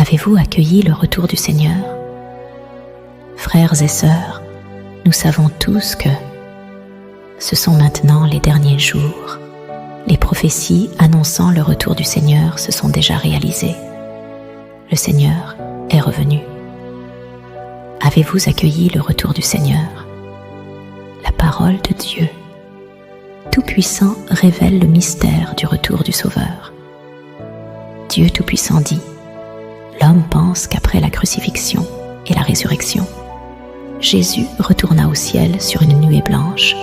Avez-vous accueilli le retour du Seigneur? Frères et sœurs, nous savons tous que ce sont maintenant les derniers jours. Les prophéties annonçant le retour du Seigneur se sont déjà réalisées. Le Seigneur est revenu. Avez-vous accueilli le retour du Seigneur? La parole de Dieu Tout-Puissant révèle le mystère du retour du Sauveur. Dieu Tout-Puissant dit: l'homme pense qu'après la crucifixion et la résurrection, Jésus retourna au ciel sur une nuée blanche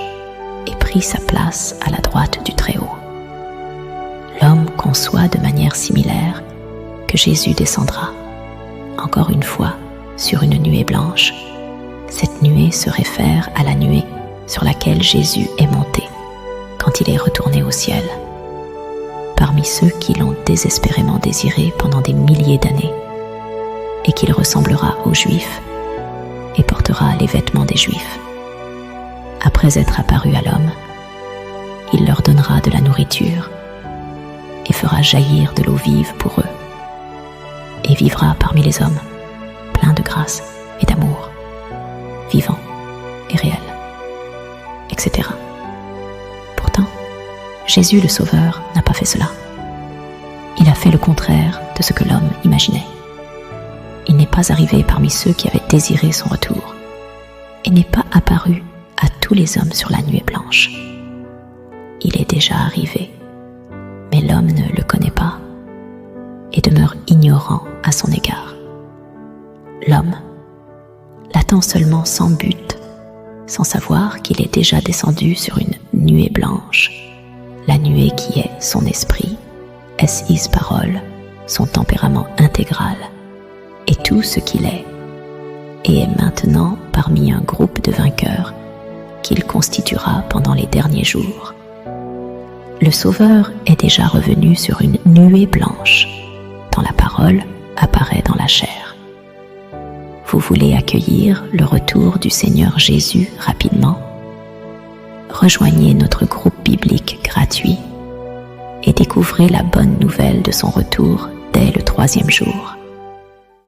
et prit sa place à la droite du Très-Haut. L'homme conçoit de manière similaire que Jésus descendra, encore une fois, sur une nuée blanche. Cette nuée se réfère à la nuée sur laquelle Jésus est monté quand il est retourné au ciel. Parmi ceux qui l'ont désespérément désiré pendant des milliers d'années, et qu'il ressemblera aux Juifs et portera les vêtements des Juifs. Après être apparu à l'homme, il leur donnera de la nourriture et fera jaillir de l'eau vive pour eux, et vivra parmi les hommes, plein de grâce et d'amour, vivant et réel, etc. Pourtant, Jésus le Sauveur n'a pas fait cela. Il a fait le contraire de ce que l'homme imaginait. Il n'est pas arrivé parmi ceux qui avaient désiré son retour, et n'est pas apparu à tous les hommes sur la nuée blanche. Il est déjà arrivé, mais l'homme ne le connaît pas et demeure ignorant à son égard. L'homme l'attend seulement sans but, sans savoir qu'il est déjà descendu sur une nuée blanche, la nuée qui est son esprit, est-ce parole, son tempérament intégral, et tout ce qu'il est, et est maintenant parmi un groupe de vainqueurs qu'il constituera pendant les derniers jours. Le Sauveur est déjà revenu sur une nuée blanche, tant la parole apparaît dans la chair. Vous voulez accueillir le retour du Seigneur Jésus rapidement? Rejoignez notre groupe biblique gratuit et découvrez la bonne nouvelle de son retour dès le 3e jour.